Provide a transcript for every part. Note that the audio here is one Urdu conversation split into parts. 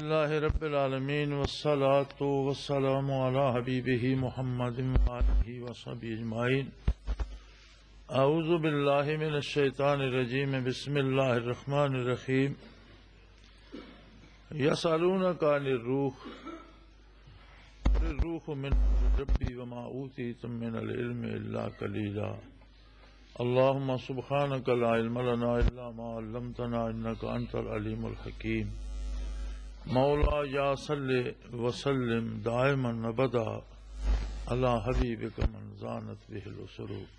لله رب العالمين والصلاة والسلام على حبيبه محمد وآله وصحبه أجمعين. أعوذ بالله من الشيطان الرجيم. بسم الله الرحمن الرحيم. يسألونك عن الروح الروح من ربي وما أوتيتم من العلم إلا قليلا. اللهم سبحانك لا علم لنا إلا ما علمتنا إنك أنت العليم الحكيم. مولا یا صلی وسلم دائما ابدا علی حبیبک من زانت بہ السروق.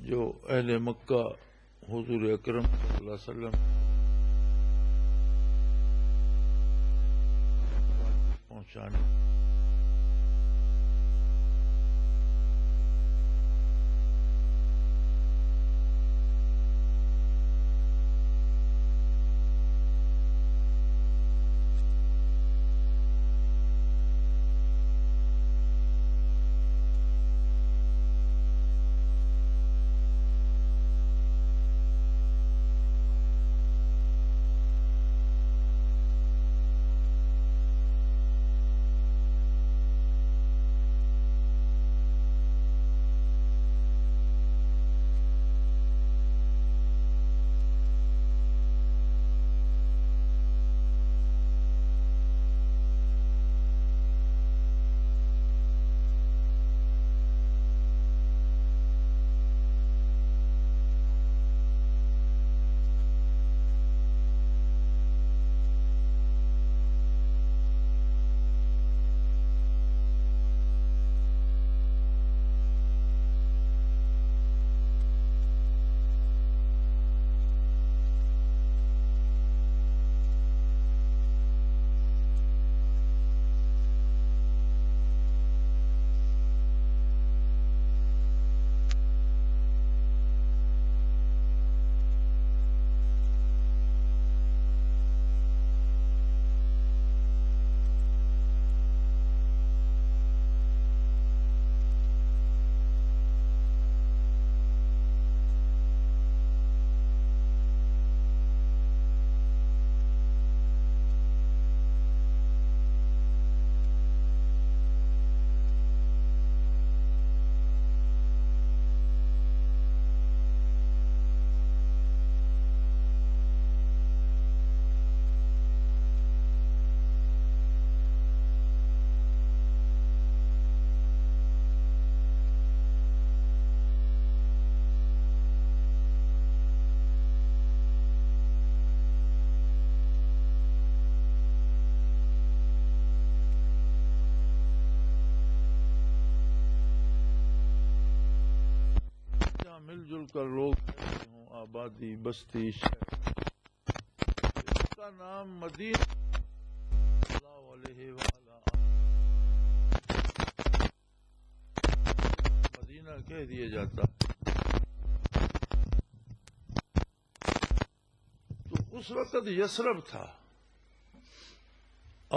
جو اہل مکہ حضور اکرم صلی اللہ علیہ وسلم پہنچانے مل جل کر لوگ رہتے ہوں آبادی بستی شہر. اس کا نام مدینہ صلی اللہ علیہ وآلہ مدینہ کہہ دیا جاتا ہے. تو اس وقت یثرب تھا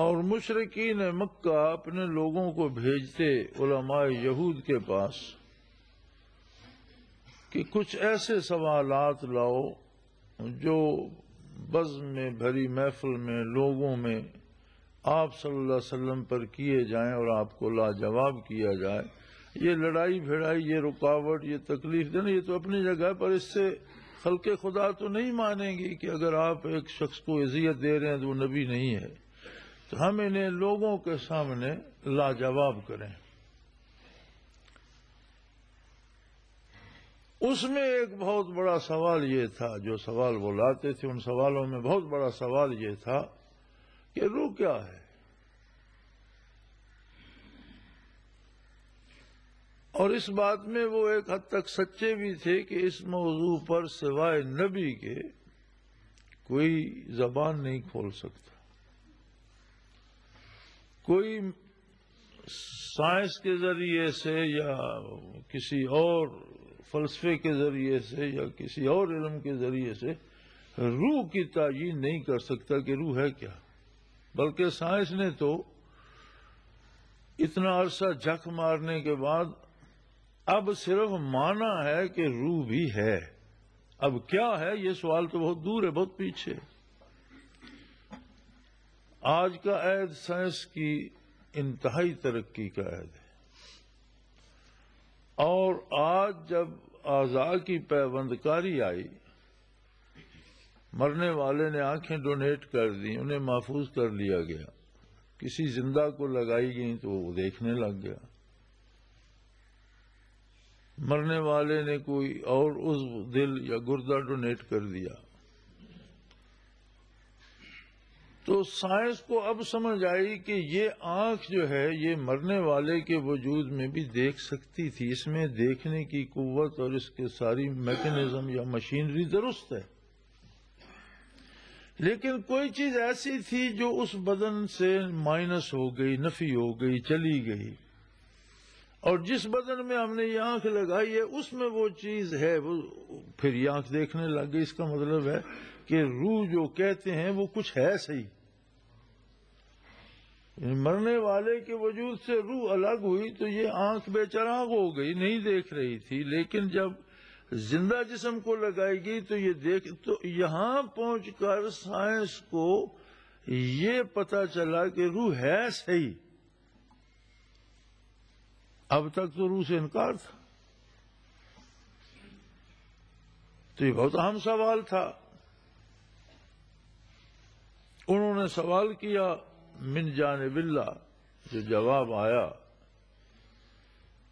اور مشرکین مکہ اپنے لوگوں کو بھیجتے علماء یہود کے پاس کہ کچھ ایسے سوالات لاؤ جو بزم میں بھری محفل میں لوگوں میں آپ صلی اللہ علیہ وسلم پر کیے جائیں اور آپ کو لاجواب کیا جائے. یہ لڑائی بھڑائی، یہ رکاوٹ، یہ تکلیف دینا، یہ تو اپنی جگہ پر، اس سے خلق خدا تو نہیں مانیں گی کہ اگر آپ ایک شخص کو اذیت دے رہے ہیں تو وہ نبی نہیں ہے. تو ہم انہیں لوگوں کے سامنے لاجواب کریں. اس میں ایک بہت بڑا سوال یہ تھا، جو سوال وہ لاتے تھے ان سوالوں میں بہت بڑا سوال یہ تھا کہ روح کیا ہے. اور اس بات میں وہ ایک حد تک سچے بھی تھے کہ اس موضوع پر سوائے نبی کے کوئی زبان نہیں کھول سکتا. کوئی سائنس کے ذریعے سے یا کسی اور فلسفے کے ذریعے سے یا کسی اور علم کے ذریعے سے روح کی تعیین نہیں کر سکتا کہ روح ہے کیا. بلکہ سائنس نے تو اتنا عرصہ جھک مارنے کے بعد اب صرف مانا ہے کہ روح بھی ہے. اب کیا ہے یہ سوال تو بہت دور ہے، بہت پیچھے. آج کا عہد سائنس کی انتہائی ترقی کا عہد ہے، اور آج جب اعضاء کی پیوند کاری آئی، مرنے والے نے آنکھیں ڈونیٹ کر دی، انہیں محفوظ کر لیا گیا، کسی زندہ کو لگائی گئی تو وہ دیکھنے لگ گیا، مرنے والے نے کوئی اور عضو دل یا گردہ ڈونیٹ کر دیا. تو سائنس کو اب سمجھ آئی کہ یہ آنکھ جو ہے یہ مرنے والے کے وجود میں بھی دیکھ سکتی تھی، اس میں دیکھنے کی قوت اور اس کے ساری میکینزم یا مشینری درست ہے، لیکن کوئی چیز ایسی تھی جو اس بدن سے مائنس ہو گئی، نفی ہو گئی، چلی گئی. اور جس بدن میں ہم نے یہ آنکھ لگائی ہے اس میں وہ چیز ہے، وہ پھر یہ آنکھ دیکھنے لگ گئی. اس کا مطلب ہے کہ روح جو کہتے ہیں وہ کچھ ہے صحیح. مرنے والے کے وجود سے روح الگ ہوئی تو یہ آنکھ بے چراغ ہو گئی، نہیں دیکھ رہی تھی، لیکن جب زندہ جسم کو لگائی گئی تو یہ تو یہاں پہنچ کر سائنس کو یہ پتا چلا کہ روح ہے صحیح. اب تک تو روح سے انکار تھا. تو یہ بہت اہم سوال تھا. انہوں نے سوال کیا من جانب اللہ، جو جواب آیا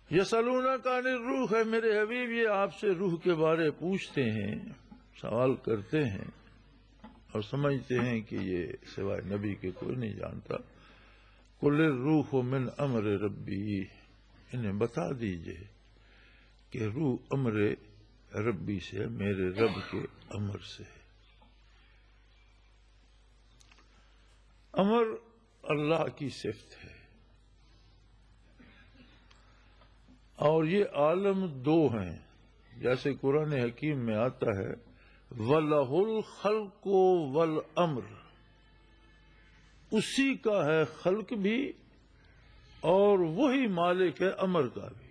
یسألونک عن الروح ہے، میرے حبیب یہ آپ سے روح کے بارے پوچھتے ہیں، سوال کرتے ہیں اور سمجھتے ہیں کہ یہ سوائے نبی کے کوئی نہیں جانتا. قل الروح من امر ربی، انہیں بتا دیجئے کہ روح امر ربی سے، میرے رب کے امر سے. امر اللہ کی صفت ہے، اور یہ عالم دو ہیں، جیسے قرآن حکیم میں آتا ہے وَلَهُ الْخَلْقُ وَالْأَمْرُ، اسی کا ہے خلق بھی اور وہی مالک ہے امر کا بھی.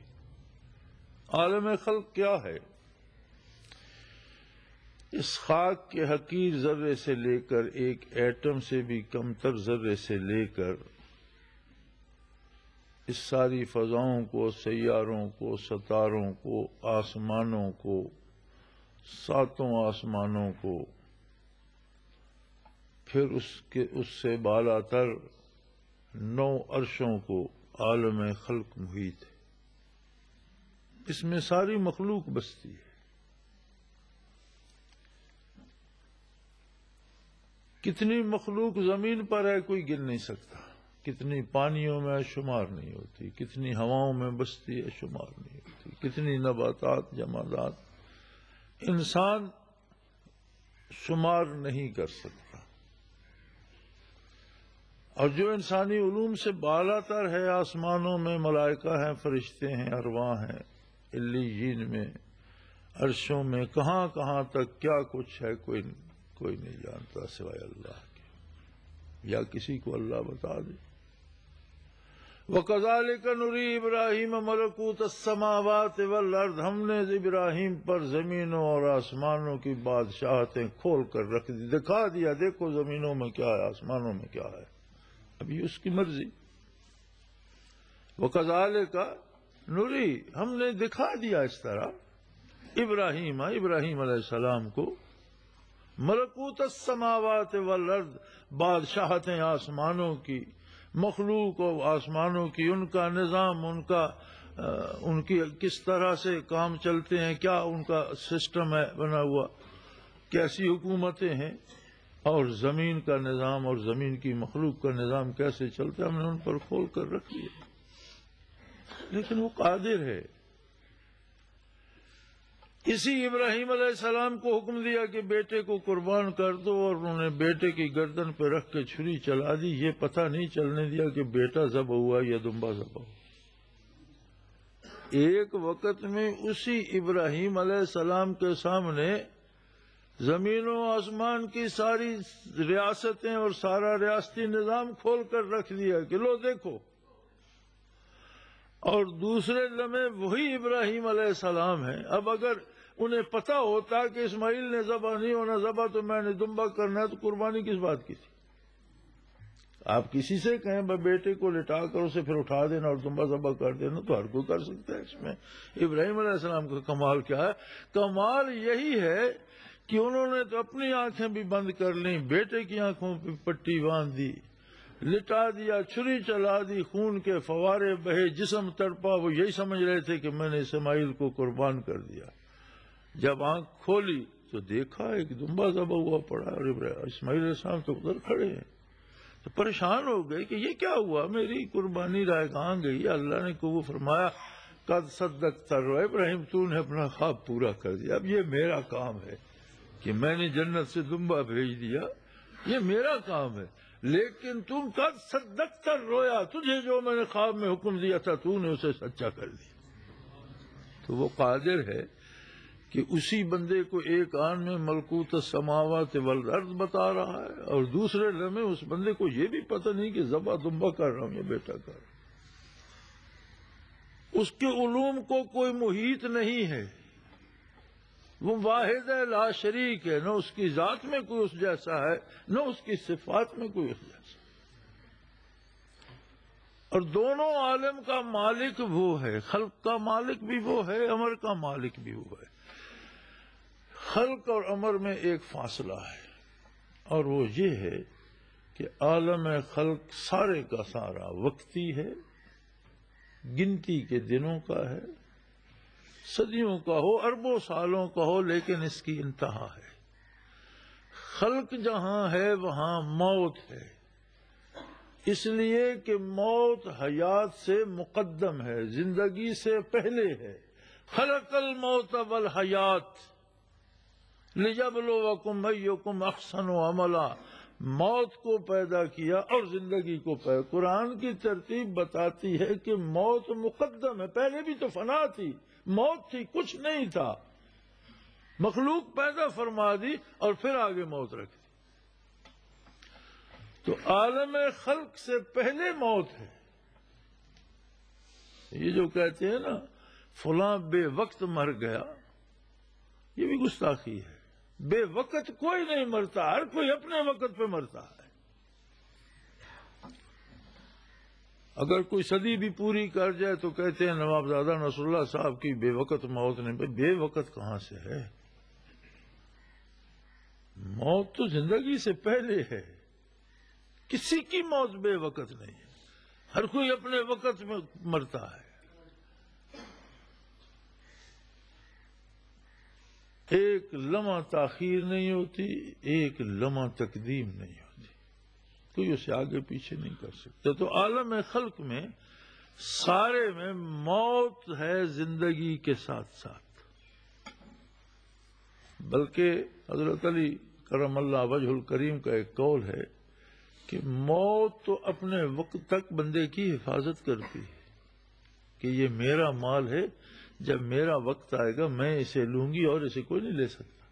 عالم خلق کیا ہے؟ اس خاک کے حقیر ذرے سے لے کر ایک ایٹم سے بھی کم تر ذرے سے لے کر اس ساری فضاؤں کو، سیاروں کو، ستاروں کو، آسمانوں کو، ساتوں آسمانوں کو، پھر اس سے بالا تر 9 عرشوں کو عالم خلق محیط ہے. اس میں ساری مخلوق بستی ہے. کتنی مخلوق زمین پر ہے کوئی گن نہیں سکتا، کتنی پانیوں میں شمار نہیں ہوتی، کتنی ہواؤں میں بستی ہے شمار نہیں ہوتی، کتنی نباتات، جمادات انسان شمار نہیں کر سکتا. اور جو انسانی علوم سے بالا تر ہے، آسمانوں میں ملائکہ ہیں، فرشتے ہیں، ارواح ہیں، علیین میں، عرشوں میں، کہاں کہاں تک کیا کچھ ہے کوئی نہیں جانتا سوائے اللہ کے، یا کسی کو اللہ بتا دے. وَكَذَلِكَ نُرِي إِبْرَاهِيمَ مَلَكُوتَ السَّمَاوَاتِ وَالْأَرْضِ، ہم نے ابراہیم پر زمینوں اور آسمانوں کی بادشاہتیں کھول کر رکھ دی، دکھا دیا دیکھو زمینوں میں کیا ہے، آسمانوں میں کیا ہے. ابھی اس کی مرضی. وَكَذَلِكَ نُرِي، ہم نے دکھا دیا اس طرح ابراہیم علیہ السلام کو ملکوت السماوات والارض، بادشاہتیں آسمانوں کی، مخلوق و آسمانوں کی، ان کا نظام، ان کی کس طرح سے کام چلتے ہیں، کیا ان کا سسٹم ہے بنا ہوا، کیسی حکومتیں ہیں، اور زمین کا نظام اور زمین کی مخلوق کا نظام کیسے چلتا ہے، ہم نے ان پر کھول کر رکھ دیا. لیکن وہ قادر ہے. اسی ابراہیم علیہ السلام کو حکم دیا کہ بیٹے کو قربان کر دو، اور انہوں نے بیٹے کی گردن پہ رکھ کے چھری چلا دی. یہ پتہ نہیں چلنے دیا کہ بیٹا ذبح ہوا یا دمبا ذبح ہوا. ایک وقت میں اسی ابراہیم علیہ السلام کے سامنے زمین و آسمان کی ساری ریاستیں اور سارا ریاستی نظام کھول کر رکھ دیا کہ لو دیکھو. اور دوسرے لمحے وہی ابراہیم علیہ السلام ہیں۔ اب اگر انہیں پتہ ہوتا کہ اسماعیل نے ذبح نہیں ہونا، ذبح تو میں نے دمبا کرنا ہے، تو قربانی کس بات کی تھی؟ آپ کسی سے کہیں بیٹے کو لٹا کر اسے پھر اٹھا دینا اور دمبا ذبح کر دینا تو ہر کوئی کر سکتا ہے۔ اس میں ابراہیم علیہ السلام کا کمال کیا ہے؟ کمال یہی ہے کہ انہوں نے تو اپنی آنکھیں بھی بند کر لیں، بیٹے کی آنکھوں پہ پٹی باندھ دی، لٹا دیا، چھری چلا دی، خون کے فوارے بہے، جسم تڑپا، وہ یہی سمجھ رہے تھے کہ میں نے اسماعیل کو قربان کر دیا۔ جب آنکھ کھولی تو دیکھا ایک دمبا ذبح ہوا پڑا، اور اسماعیل علیہ السلام تو ادھر کھڑے ہیں، تو پریشان ہو گئے کہ یہ کیا ہوا، میری قربانی رائے کہاں گئی؟ اللہ نے کو فرمایا قد صدقت الرؤیا، ابراہیم تو نے اپنا خواب پورا کر دیا، اب یہ میرا کام ہے کہ میں نے جنت سے دمبا بھیج دیا، یہ میرا کام ہے، لیکن تم قد صدقت الرؤیا، تجھے جو میں نے خواب میں حکم دیا تھا تو نے اسے سچا کر دیا۔ تو وہ قادر ہے کہ اسی بندے کو ایک آن میں ملکوت السماوات والارض بتا رہا ہے، اور دوسرے لمحے اس بندے کو یہ بھی پتہ نہیں کہ ذبح دمبا کر رہا ہوں یا بیٹا کر رہا ہوں۔ اس کے علوم کو کوئی محیط نہیں ہے، وہ واحد ہے، لا شریک ہے، نہ اس کی ذات میں کوئی اس جیسا ہے، نہ اس کی صفات میں کوئی اس جیسا، اور دونوں عالم کا مالک وہ ہے، خلق کا مالک بھی وہ ہے، امر کا مالک بھی وہ ہے۔ خلق اور امر میں ایک فاصلہ ہے، اور وہ یہ ہے کہ عالم خلق سارے کا سارا وقتی ہے، گنتی کے دنوں کا ہے، صدیوں کا ہو، اربوں سالوں کا ہو، لیکن اس کی انتہا ہے۔ خلق جہاں ہے وہاں موت ہے، اس لیے کہ موت حیات سے مقدم ہے، زندگی سے پہلے ہے۔ خلق الموت والحیات لِيَبْلُوَكُمْ أَيُّكُمْ أَحْسَنُ عَمَلًا، موت کو پیدا کیا اور زندگی کو پیدا۔ قرآن کی ترتیب بتاتی ہے کہ موت مقدم ہے، پہلے بھی تو فنا تھی، موت تھی، کچھ نہیں تھا، مخلوق پیدا فرما دی اور پھر آگے موت رکھ دی۔ تو عالم خلق سے پہلے موت ہے۔ یہ جو کہتے ہیں نا فلاں بے وقت مر گیا، یہ بھی گستاخی ہے۔ بے وقت کوئی نہیں مرتا، ہر کوئی اپنے وقت پہ مرتا ہے۔ اگر کوئی صدی بھی پوری کر جائے تو کہتے ہیں نوابزادہ نصر اللہ صاحب کی بے وقت موت نہیں۔ بے وقت کہاں سے ہے؟ موت تو زندگی سے پہلے ہے، کسی کی موت بے وقت نہیں ہے، ہر کوئی اپنے وقت میں مرتا ہے۔ ایک لمحہ تاخیر نہیں ہوتی، ایک لمحہ تقدیم نہیں ہوتی، کوئی اسے آگے پیچھے نہیں کر سکتا۔ تو عالم خلق میں سارے میں موت ہے زندگی کے ساتھ ساتھ، بلکہ حضرت علی کرم اللہ وجہ الکریم کا ایک قول ہے کہ موت تو اپنے وقت تک بندے کی حفاظت کرتی ہے کہ یہ میرا مال ہے، جب میرا وقت آئے گا میں اسے لوں گی اور اسے کوئی نہیں لے سکتا۔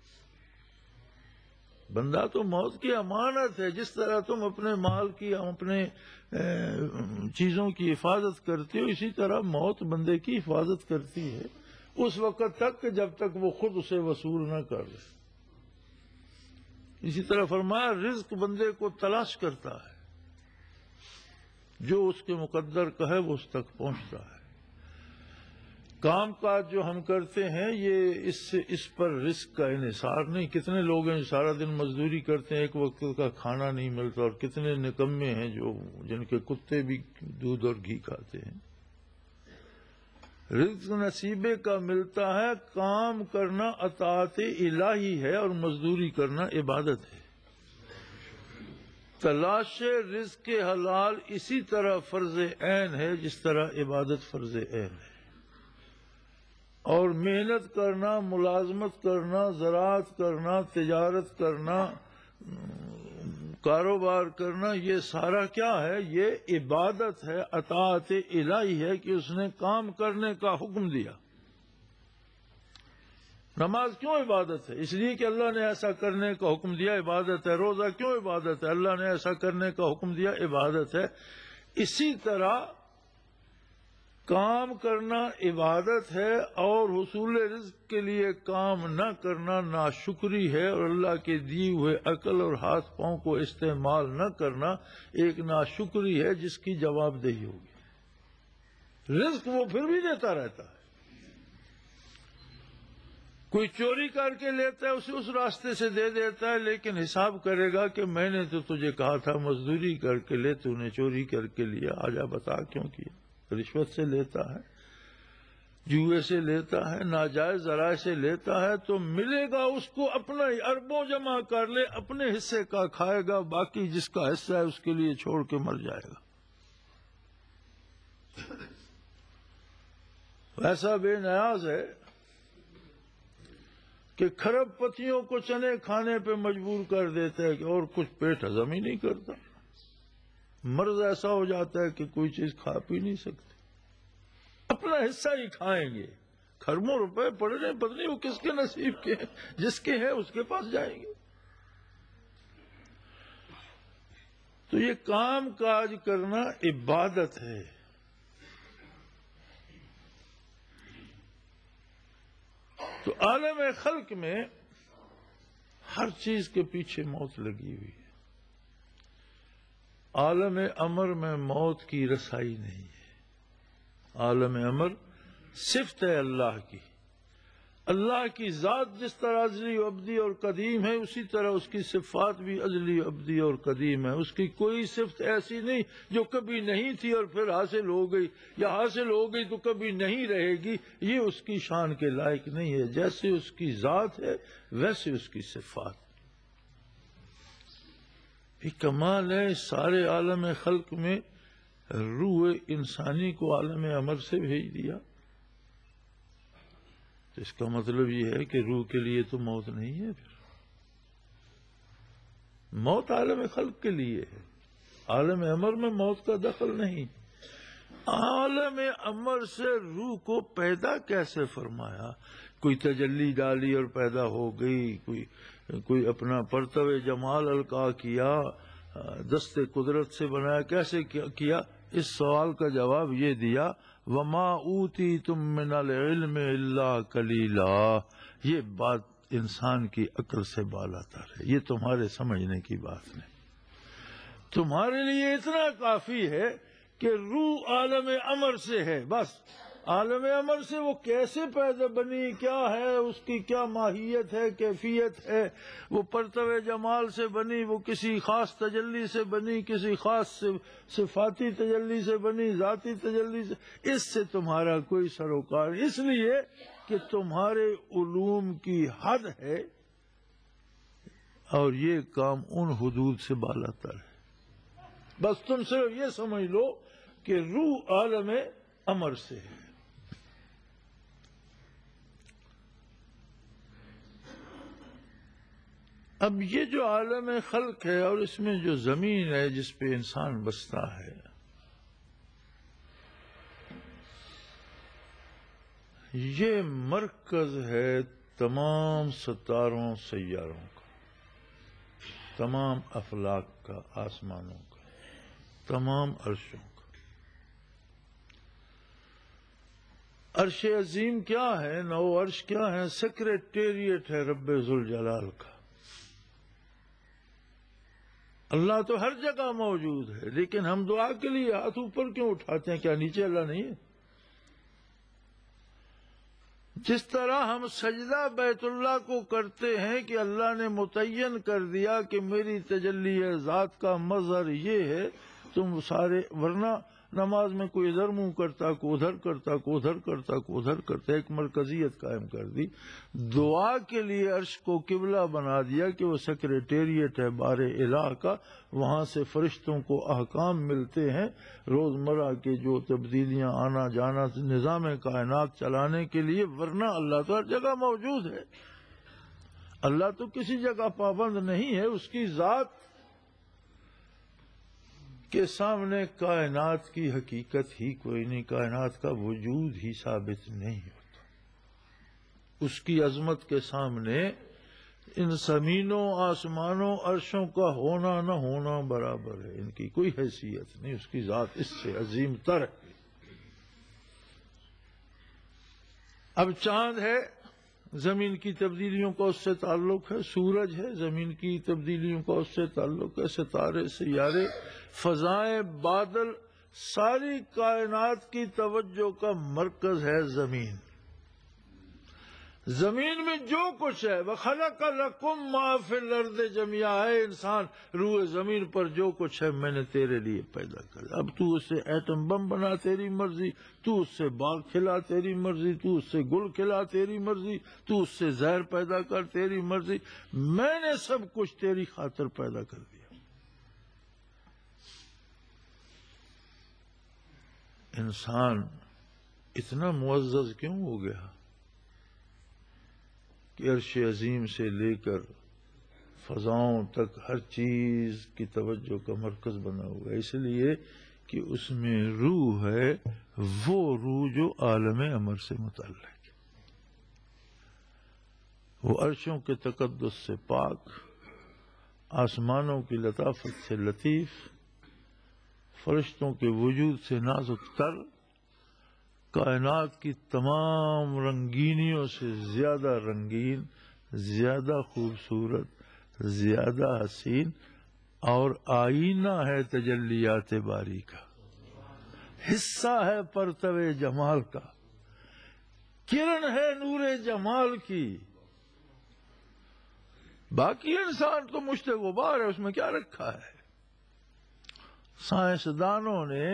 بندہ تو موت کی امانت ہے، جس طرح تم اپنے مال کی، اپنے چیزوں کی حفاظت کرتے ہو، اسی طرح موت بندے کی حفاظت کرتی ہے اس وقت تک کہ جب تک وہ خود اسے وصول نہ کر لے۔ اسی طرح فرمایا رزق بندے کو تلاش کرتا ہے، جو اس کے مقدر کا ہے وہ اس تک پہنچتا ہے۔ کام کاج جو ہم کرتے ہیں یہ اس پر رزق کا انحصار نہیں۔ کتنے لوگ ہیں جو سارا دن مزدوری کرتے ہیں، ایک وقت کا کھانا نہیں ملتا، اور کتنے نکمے ہیں جن کے کتے بھی دودھ اور گھی کھاتے ہیں۔ رزق نصیبے کا ملتا ہے، کام کرنا اطاعت الہی ہے اور مزدوری کرنا عبادت ہے۔ تلاش رزق حلال اسی طرح فرض عین ہے جس طرح عبادت فرض عین ہے، اور محنت کرنا، ملازمت کرنا، زراعت کرنا، تجارت کرنا، کاروبار کرنا، یہ سارا کیا ہے؟ یہ عبادت ہے، اطاعت الہی ہے کہ اس نے کام کرنے کا حکم دیا۔ نماز کیوں عبادت ہے؟ اس لیے کہ اللہ نے ایسا کرنے کا حکم دیا، عبادت ہے۔ روزہ کیوں عبادت ہے؟ اللہ نے ایسا کرنے کا حکم دیا، عبادت ہے۔ اسی طرح کام کرنا عبادت ہے، اور حصول رزق کے لیے کام نہ کرنا ناشکری ہے، اور اللہ کے دیے ہوئے عقل اور ہاتھ پاؤں کو استعمال نہ کرنا ایک ناشکری ہے جس کی جواب دہی ہوگی۔ رزق وہ پھر بھی دیتا رہتا ہے۔ کوئی چوری کر کے لیتا ہے، اسے اس راستے سے دے دیتا ہے، لیکن حساب کرے گا کہ میں نے تو تجھے کہا تھا مزدوری کر کے لے، تو نے چوری کر کے لیا، آجا بتا کیوں کیا۔ رشوت سے لیتا ہے، جوئے سے لیتا ہے، ناجائز ذرائع سے لیتا ہے، تو ملے گا اس کو اپنا ہی، اربوں جمع کر لے، اپنے حصے کا کھائے گا، باقی جس کا حصہ ہے اس کے لیے چھوڑ کے مر جائے گا۔ ایسا بے نیاز ہے کہ کھرب پتیوں کو چنے کھانے پہ مجبور کر دیتا ہے کہ اور کچھ پیٹ ہضم ہی نہیں کرتا۔ مرض ایسا ہو جاتا ہے کہ کوئی چیز کھا پی نہیں سکتے، اپنا حصہ ہی کھائیں گے۔ کھربوں روپے پڑ رہے ہیں، پتہ نہیں وہ کس کے نصیب کے ہیں، جس کے ہیں اس کے پاس جائیں گے۔ تو یہ کام کاج کرنا عبادت ہے۔ تو عالم خلق میں ہر چیز کے پیچھے موت لگی ہوئی ہے۔ عالم امر میں موت کی رسائی نہیں ہے۔ عالم امر صفت ہے اللہ کی۔ اللہ کی ذات جس طرح ازلی و ابدی اور قدیم ہے، اسی طرح اس کی صفات بھی ازلی و ابدی اور قدیم ہے۔ اس کی کوئی صفت ایسی نہیں جو کبھی نہیں تھی اور پھر حاصل ہو گئی، یا حاصل ہو گئی تو کبھی نہیں رہے گی۔ یہ اس کی شان کے لائق نہیں ہے۔ جیسے اس کی ذات ہے ویسے اس کی صفات۔ یہ کمال ہے سارے عالم خلق میں روح انسانی کو عالم امر سے بھیج دیا۔ اس کا مطلب یہ ہے کہ روح کے لیے تو موت نہیں ہے، پھر موت عالم خلق کے لیے ہے، عالم امر میں موت کا دخل نہیں۔ عالم امر سے روح کو پیدا کیسے فرمایا؟ کوئی تجلی ڈالی اور پیدا ہو گئی، کوئی اپنا پرتو جمال القاء کیا، دست قدرت سے بنایا، کیسے کیا؟ اس سوال کا جواب یہ دیا، وَمَا أُوتِيتُم مِّنَ الْعِلْمِ إِلَّا قَلِيلًا۔ یہ بات انسان کی عقل سے بالاتر ہے، یہ تمہارے سمجھنے کی بات نہیں۔ تمہارے لیے اتنا کافی ہے کہ روح عالم امر سے ہے، بس۔ عالم امر سے وہ کیسے پیدا بنی، کیا ہے اس کی، کیا ماہیت ہے، کیفیت ہے، وہ پرتو جمال سے بنی، وہ کسی خاص تجلی سے بنی، کسی خاص صفاتی تجلی سے بنی، ذاتی تجلی سے، اس سے تمہارا کوئی سروکار، اس لیے کہ تمہارے علوم کی حد ہے، اور یہ کام ان حدود سے بالاتر ہے۔ بس تم صرف یہ سمجھ لو کہ روح عالم امر سے ہے۔ اب یہ جو عالم خلق ہے اور اس میں جو زمین ہے جس پہ انسان بستا ہے، یہ مرکز ہے تمام ستاروں سیاروں کا، تمام افلاک کا، آسمانوں کا، تمام عرشوں کا۔ عرش عظیم کیا ہے، نو عرش کیا ہے؟ سیکریٹریٹ ہے رب ذوالجلال کا۔ اللہ تو ہر جگہ موجود ہے، لیکن ہم دعا کے لیے ہاتھ اوپر کیوں اٹھاتے ہیں؟ کیا نیچے اللہ نہیں ہے؟ جس طرح ہم سجدہ بیت اللہ کو کرتے ہیں کہ اللہ نے متعین کر دیا کہ میری تجلی ذات کا مظہر یہ ہے، تم سارے، ورنہ نماز میں کوئی ادھر منہ کرتا، کوئی ادھر کرتا، کوئی ادھر کرتا، کوئی ادھر کرتا، ایک مرکزیت قائم کر دی۔ دعا کے لیے عرش کو قبلہ بنا دیا کہ وہ سیکریٹریٹ ہے بار الہ کا، وہاں سے فرشتوں کو احکام ملتے ہیں روزمرہ کے جو تبدیلیاں، آنا جانا، نظام کائنات چلانے کے لیے، ورنہ اللہ تو ہر جگہ موجود ہے۔ اللہ تو کسی جگہ پابند نہیں ہے، اس کی ذات کے سامنے کائنات کی حقیقت ہی کوئی نہیں، کائنات کا وجود ہی ثابت نہیں ہوتا۔ اس کی عظمت کے سامنے ان زمینوں، آسمانوں، عرشوں کا ہونا نہ ہونا برابر ہے، ان کی کوئی حیثیت نہیں، اس کی ذات اس سے عظیم تر ہے۔ اب چاند ہے، زمین کی تبدیلیوں کا اس سے تعلق ہے، سورج ہے، زمین کی تبدیلیوں کا اس سے تعلق ہے، ستارے، سیارے، فضائیں، بادل، ساری کائنات کی توجہ کا مرکز ہے زمین۔ زمین میں جو کچھ ہے، وَخَلَقَ لَكُم مَّا فِي الْأَرْضِ جَمِيعًا، ہے انسان، روح زمین پر جو کچھ ہے میں نے تیرے لیے پیدا کر۔ اب تو اس سے ایٹم بم بنا، تیری مرضی، تو اس سے باغ کھلا، تیری مرضی، تو اس سے گل کھلا، تیری مرضی، تو اس سے زہر پیدا کر، تیری مرضی، میں نے سب کچھ تیری خاطر پیدا کر دیا۔ انسان اتنا معزز کیوں ہو گیا کہ عرش عظیم سے لے کر فضاؤں تک ہر چیز کی توجہ کا مرکز بنا ہوا ہے؟ اس لیے کہ اس میں روح ہے، وہ روح جو عالم امر سے متعلق ہے، وہ عرشوں کے تقدس سے پاک، آسمانوں کی لطافت سے لطیف، فرشتوں کے وجود سے نازک تر، کائنات کی تمام رنگینیوں سے زیادہ رنگین، زیادہ خوبصورت، زیادہ حسین، اور آئینہ ہے تجلیات باری کا، حصہ ہے پرتو جمال کا، کرن ہے نور جمال کی۔ باقی انسان تو مشت غبار ہے، اس میں کیا رکھا ہے؟ سائنسدانوں نے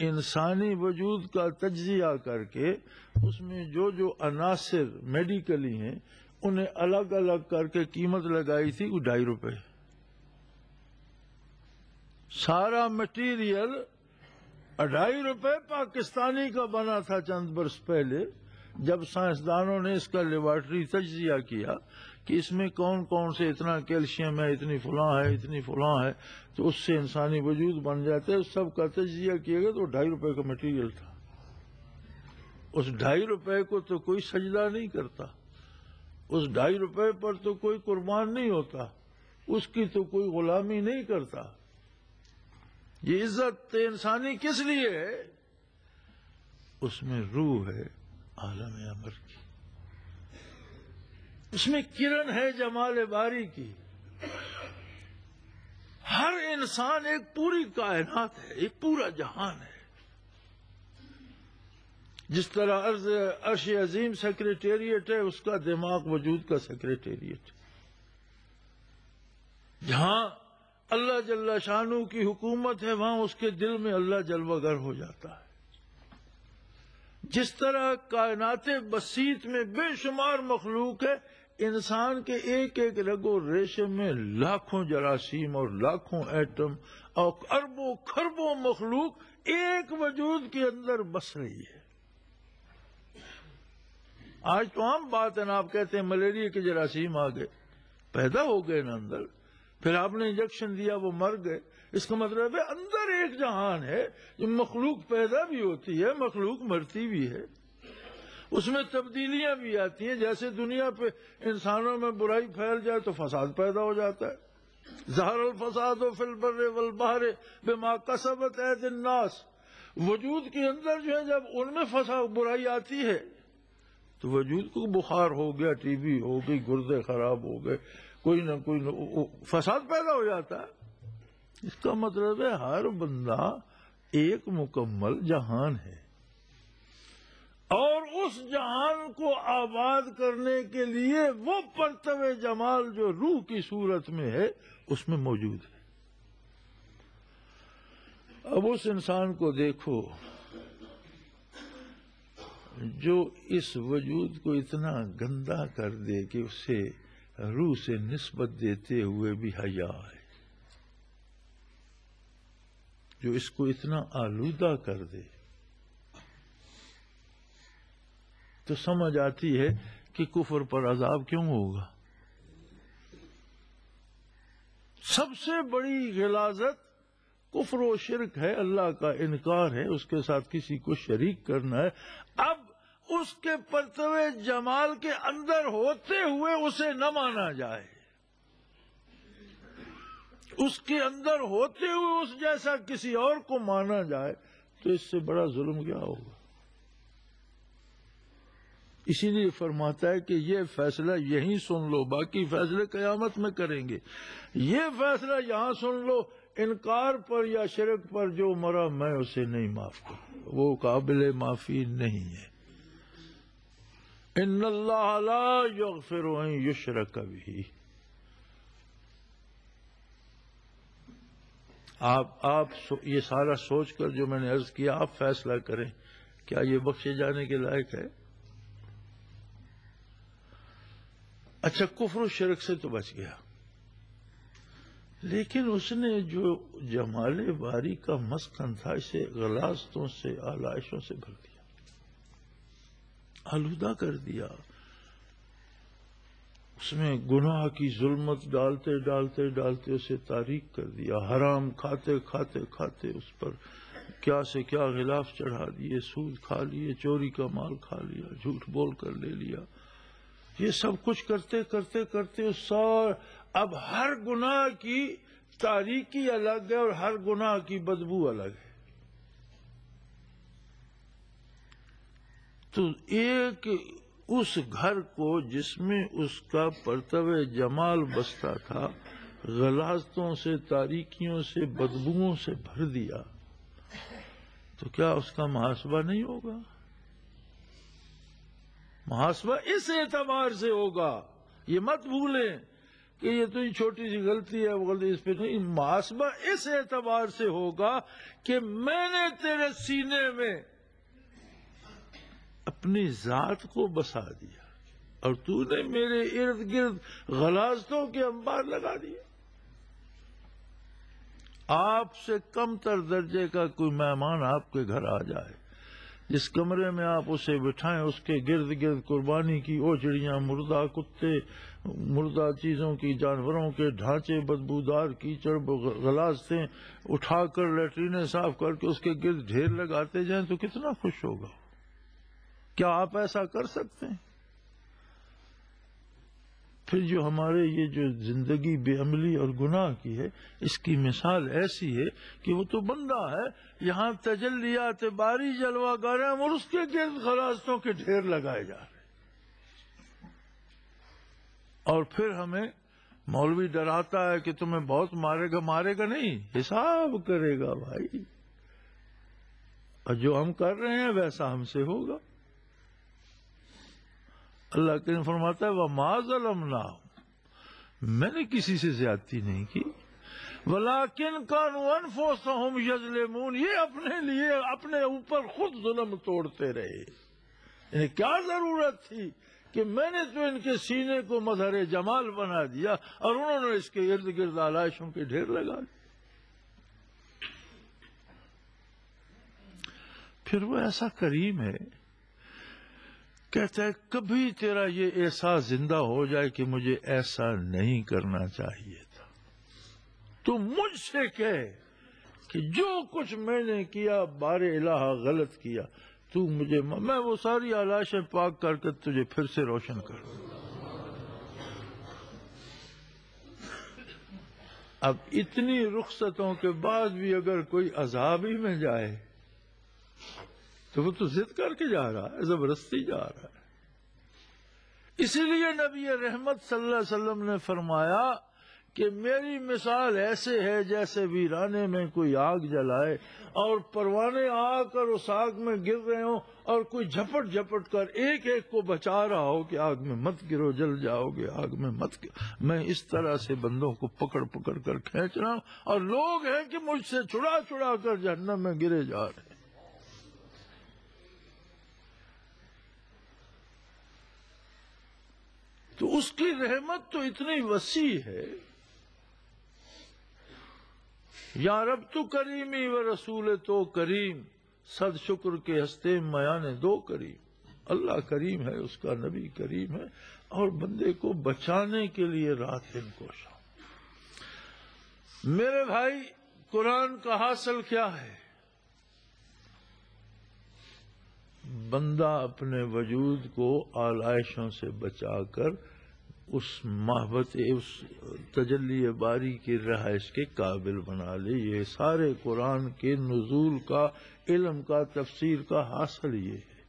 انسانی وجود کا تجزیہ کر کے اس میں جو جو عناصر میڈیکلی ہیں انہیں الگ الگ کر کے قیمت لگائی تھی، وہ 2.5 روپے۔ سارا مٹیریل 2.5 روپے پاکستانی کا بنا تھا چند برس پہلے، جب سائنسدانوں نے اس کا لیبارٹری تجزیہ کیا کہ اس میں کون کون سے اتنا کیلشیم ہے، اتنی فلاں ہے، اتنی فلاں ہے، تو اس سے انسانی وجود بن جاتے ہیں۔ اس سب کا تجزیہ کیا گیا تو 2.5 روپے کا مٹیریل تھا۔ اس 2.5 روپے کو تو کوئی سجدہ نہیں کرتا، اس 2.5 روپے پر تو کوئی قربان نہیں ہوتا، اس کی تو کوئی غلامی نہیں کرتا۔ یہ عزت انسانی کس لیے ہے؟ اس میں روح ہے عالم امر کی، اس میں کرن ہے جمال باری کی۔ ہر انسان ایک پوری کائنات ہے، ایک پورا جہان ہے۔ جس طرح عرش عظیم سیکریٹریٹ ہے، اس کا دماغ وجود کا سیکریٹریٹ ہے۔ جہاں اللہ جل شانہ کی حکومت ہے، وہاں اس کے دل میں اللہ جلوہ گر ہو جاتا ہے۔ جس طرح کائنات بسیط میں بے شمار مخلوق ہے، انسان کے ایک ایک رگ و ریشے میں لاکھوں جراثیم اور لاکھوں ایٹم اور اربوں کھربوں مخلوق ایک وجود کے اندر بس رہی ہے۔ آج تو عام بات ہے نا، آپ کہتے ہیں ملیریا کے جراثیم آ گئے، پیدا ہو گئے نا اندر، پھر آپ نے انجیکشن دیا وہ مر گئے۔ اس کا مطلب ہے اندر ایک جہان ہے، جو مخلوق پیدا بھی ہوتی ہے، مخلوق مرتی بھی ہے، اس میں تبدیلیاں بھی آتی ہیں۔ جیسے دنیا پہ انسانوں میں برائی پھیل جائے تو فساد پیدا ہو جاتا ہے۔ ظہر الفساد فی البر والبحر بما کسبت ایدی الناس، وجود کے اندر جو ہے جب ان میں فساد برائی آتی ہے تو وجود کو بخار ہو گیا، ٹی بی ہو گئی، گردے خراب ہو گئے، کوئی نہ کوئی فساد پیدا ہو جاتا ہے۔ اس کا مطلب ہے ہر بندہ ایک مکمل جہان ہے، اور اس جہان کو آباد کرنے کے لیے وہ پرتو جمال جو روح کی صورت میں ہے اس میں موجود ہے۔ اب اس انسان کو دیکھو جو اس وجود کو اتنا گندا کر دے کہ اسے روح سے نسبت دیتے ہوئے بھی حیا ہے، جو اس کو اتنا آلودہ کر دے، تو سمجھ آتی ہے کہ کفر پر عذاب کیوں ہوگا۔ سب سے بڑی غلاظت کفر و شرک ہے، اللہ کا انکار ہے، اس کے ساتھ کسی کو شریک کرنا ہے۔ اب اس کے پرتو جمال کے اندر ہوتے ہوئے اسے نہ مانا جائے، اس کے اندر ہوتے ہوئے اس جیسا کسی اور کو مانا جائے، تو اس سے بڑا ظلم کیا ہوگا۔ اسی لیے فرماتا ہے کہ یہ فیصلہ یہیں سن لو، باقی فیصلے قیامت میں کریں گے، یہ فیصلہ یہاں سن لو، انکار پر یا شرک پر جو مرا میں اسے نہیں معاف کروں، وہ قابل معافی نہیں ہے۔ ان اللہ لا یغفر ان یشرک بہ۔ آپ یہ سارا سوچ کر جو میں نے عرض کیا، آپ فیصلہ کریں کیا یہ بخشے جانے کے لائق ہے؟ اچھا، کفر و شرک سے تو بچ گیا، لیکن اس نے جو جمال باری کا مسکن تھا اسے غلاظتوں سے، آلائشوں سے بھر دیا، آلودہ کر دیا، اس میں گناہ کی ظلمت ڈالتے ڈالتے ڈالتے اسے تاریک کر دیا، حرام کھاتے کھاتے کھاتے اس پر کیا سے کیا غلاف چڑھا دیے، سود کھا لیے، چوری کا مال کھا لیا، جھوٹ بول کر لے لیا، یہ سب کچھ کرتے کرتے کرتے اب ہر گناہ کی تاریکی الگ ہے اور ہر گناہ کی بدبو الگ ہے۔ تو ایک اس گھر کو جس میں اس کا پرتو جمال بستا تھا، غلاظتوں سے، تاریکیوں سے، بدبوؤں سے بھر دیا، تو کیا اس کا محاسبہ نہیں ہوگا؟ محاسبہ اس اعتبار سے ہوگا، یہ مت بھولیں کہ یہ تو یہ چھوٹی سی غلطی ہے، وہ غلطی اس پہ نہیں، محاسبہ اس اعتبار سے ہوگا کہ میں نے تیرے سینے میں اپنی ذات کو بسا دیا اور تو نے میرے ارد گرد غلاظتوں کے انبار لگا دیے۔ آپ سے کم تر درجے کا کوئی مہمان آپ کے گھر آ جائے، جس کمرے میں آپ اسے بٹھائیں اس کے گرد گرد قربانی کی اوجڑیاں، مردہ کتے، مردہ چیزوں کی، جانوروں کے ڈھانچے، بدبودار کیچڑ، غلاظتیں اٹھا کر لیٹرینیں صاف کر کے اس کے گرد ڈھیر لگاتے جائیں تو کتنا خوش ہوگا؟ کیا آپ ایسا کر سکتے ہیں؟ پھر جو ہمارے یہ جو زندگی بے عملی اور گناہ کی ہے، اس کی مثال ایسی ہے کہ وہ تو بندہ ہے، یہاں تجلیات باری جلوہ گر ہیں اور اس کے گرد غلاظتوں کے ڈھیر لگائے جا رہے ہیں، اور پھر ہمیں مولوی ڈراتا ہے کہ تمہیں بہت مارے گا نہیں، حساب کرے گا بھائی، اور جو ہم کر رہے ہیں ویسا ہم سے ہوگا۔ اللہ کریم فرماتا ہے وَمَا ظَلَمْنَاهُمْ، میں نے کسی سے زیادتی نہیں کی، وَلَٰكِنْ كَانُوا أَنفُسَهُمْ يَظْلِمُونَ، یہ اپنے لیے اپنے اوپر خود ظلم توڑتے رہے، انہیں کیا ضرورت تھی کہ میں نے تو ان کے سینے کو مظہر جمال بنا دیا اور انہوں نے اس کے ارد گرد آلائشوں کے ڈھیر لگا دی۔ پھر وہ ایسا کریم ہے، کہتا ہے کبھی تیرا یہ احساس زندہ ہو جائے کہ مجھے ایسا نہیں کرنا چاہیے تھا، تو مجھ سے کہے کہ جو کچھ میں نے کیا بار الہ غلط کیا، تو مجھے میں وہ ساری آلائشیں پاک کر کے تجھے پھر سے روشن کر دوں۔ اب اتنی رخصتوں کے بعد بھی اگر کوئی عذابی میں جائے تو وہ تو ضد کر کے جا رہا ہے، زبردستی جا رہا ہے۔ اسی لیے نبی رحمت صلی اللہ علیہ وسلم نے فرمایا کہ میری مثال ایسے ہے جیسے ویرانے میں کوئی آگ جلائے اور پروانے آ کر اس آگ میں گر رہے ہوں اور کوئی جھپٹ جھپٹ کر ایک ایک کو بچا رہا ہو کہ آگ میں مت گرو، جل جاؤ گے، آگ میں مت گرو۔ میں اس طرح سے بندوں کو پکڑ پکڑ کر کھینچ رہا ہوں اور لوگ ہیں کہ مجھ سے چھڑا چھڑا کر جہنم میں گرے جا رہے ہیں۔ تو اس کی رحمت تو اتنی وسیع ہے، یا رب تو کریمی و رسول تو کریم، صد شکر کے ہستے میان دو کریم۔ اللہ کریم ہے، اس کا نبی کریم ہے، اور بندے کو بچانے کے لیے رات دن کوشاں۔ میرے بھائی، قرآن کا حاصل کیا ہے؟ بندہ اپنے وجود کو آلائشوں سے بچا کر اس محبت، اس تجلی باری کی رہائش کے قابل بنا لے۔ یہ سارے قرآن کے نزول کا، علم کا، تفسیر کا حاصل یہ ہے۔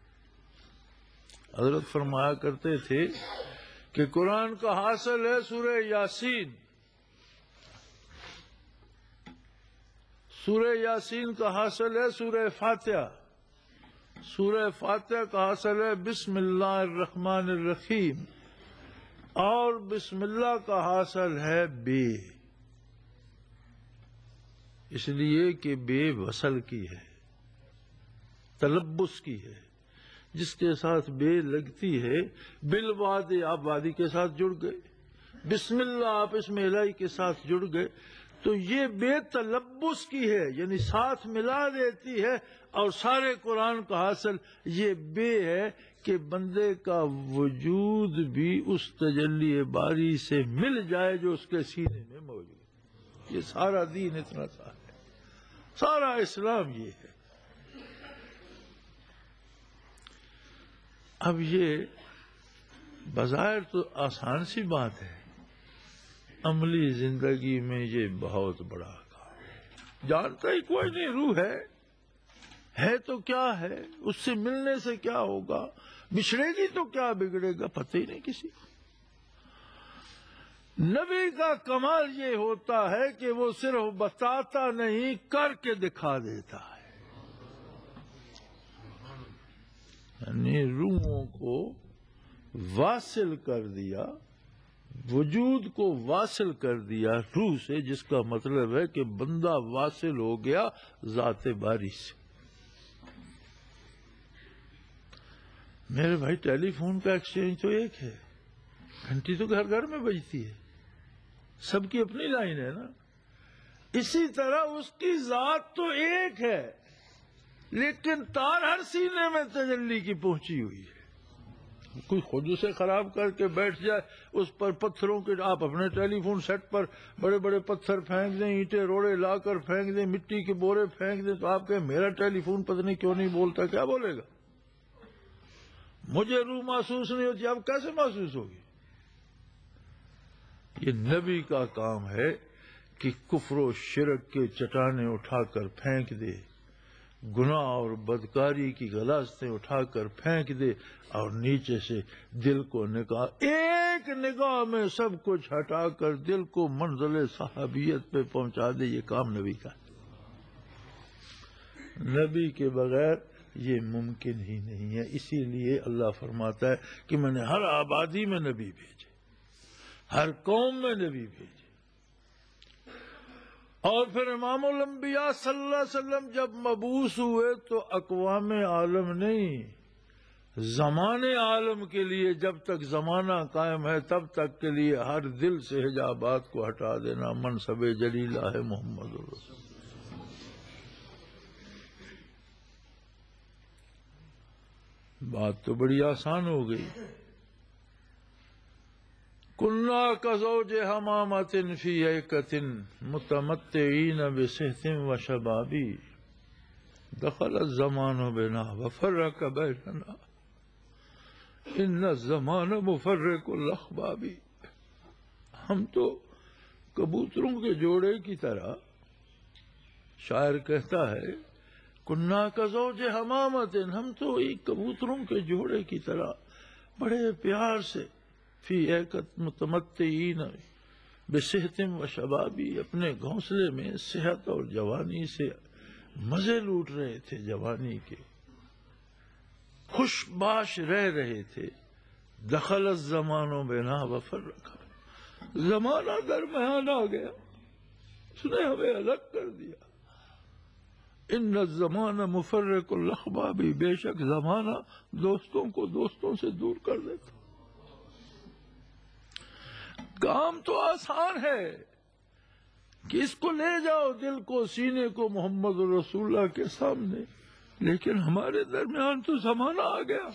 حضرت فرمایا کرتے تھے کہ قرآن کا حاصل ہے سورہ یاسین، سورہ یاسین کا حاصل ہے سورہ فاتحہ، سورہ فاتحہ کا حاصل ہے بسم اللہ الرحمن الرحیم، اور بسم اللہ کا حاصل ہے بے، اس لیے کہ بے وصل کی ہے، تلبس کی ہے، جس کے ساتھ بے لگتی ہے بالواد آپ وادی کے ساتھ جڑ گئے، بسم اللہ آپ اسم الہی کے ساتھ جڑ گئے، تو یہ بے تلبس کی ہے، یعنی ساتھ ملا دیتی ہے، اور سارے قرآن کا حاصل یہ بے ہے کہ بندے کا وجود بھی اس تجلی باری سے مل جائے جو اس کے سینے میں موجود۔ یہ سارا دین اتنا سا ہے، سارا اسلام یہ ہے۔ اب یہ بظاہر تو آسان سی بات ہے، عملی زندگی میں یہ بہت بڑا کام، جانتا ہی کوئی نہیں، روح ہے تو کیا ہے، اس سے ملنے سے کیا ہوگا، بچھڑے گی تو کیا بگڑے گا، پتہ ہی نہیں کسی کو۔ نبی کا کمال یہ ہوتا ہے کہ وہ صرف بتاتا نہیں، کر کے دکھا دیتا ہے، یعنی روحوں کو واصل کر دیا، وجود کو واصل کر دیا روح سے، جس کا مطلب ہے کہ بندہ واصل ہو گیا ذات باری سے۔ میرے بھائی ٹیلی فون کا ایکسچینج تو ایک ہے، گھنٹی تو گھر گھر میں بجتی ہے، سب کی اپنی لائن ہے نا، اسی طرح اس کی ذات تو ایک ہے، لیکن تار ہر سینے میں تجلی کی پہنچی ہوئی ہے۔ کوئی خود اسے خراب کر کے بیٹھ جائے، اس پر پتھروں کے، آپ اپنے ٹیلی فون سیٹ پر بڑے بڑے پتھر پھینک دیں، اینٹیں روڑے لا کر پھینک دیں، مٹی کے بورے پھینک دیں، تو آپ کہیں میرا ٹیلی فون پتہ نہیں کیوں نہیں بولتا، کیا بولے گا؟ مجھے روح محسوس نہیں ہوتی، اب کیسے محسوس ہوگی؟ یہ نبی کا کام ہے کہ کفر و شرک کے چٹانیں اٹھا کر پھینک دے، گناہ اور بدکاری کی غلاظتیں اٹھا کر پھینک دے، اور نیچے سے دل کو نگاہ، ایک نگاہ میں سب کچھ ہٹا کر دل کو منزل صحابیت پہ پہنچا دے۔ یہ کام نبی کا ہے، نبی کے بغیر یہ ممکن ہی نہیں ہے۔ اسی لیے اللہ فرماتا ہے کہ میں نے ہر آبادی میں نبی بھیجے، ہر قوم میں نبی بھیجے۔ اور پھر امام الانبیاء صلی اللہ علیہ وسلم جب مبعوث ہوئے تو اقوام عالم نہیں، زمانے عالم کے لیے، جب تک زمانہ قائم ہے تب تک کے لیے ہر دل سے حجابات کو ہٹا دینا منصب جلیلہ ہے محمد رسول۔ بات تو بڑی آسان ہو گئی۔ کنا کزوج حمامۃ فی ایکۃ متمتعین بصحۃ وشباب دخل الزمان بنا وفرق بیننا ان الزمان مفرق الاحباب۔ ہم تو کبوتروں کے جوڑے کی طرح، شاعر کہتا ہے کنا کزوج حمامۃ، ہم تو ایک کبوتروں کے جوڑے کی طرح بڑے پیار سے، فی ایکت متمتعین بصحۃ وشباب، اپنے گھونسلے میں صحت اور جوانی سے مزے لوٹ رہے تھے، جوانی کے خوش باش رہ رہے تھے۔ دخل الزمان بنا وفرق، زمانہ درمیان آ گیا، اس نے ہمیں الگ کر دیا۔ ان الزمان مفرق الاحباب، بے شک زمانہ دوستوں کو دوستوں سے دور کر دیتا۔ کام تو آسان ہے کہ اس کو لے جاؤ، دل کو، سینے کو محمد رسول اللہ کے سامنے، لیکن ہمارے درمیان تو زمانہ آ گیا۔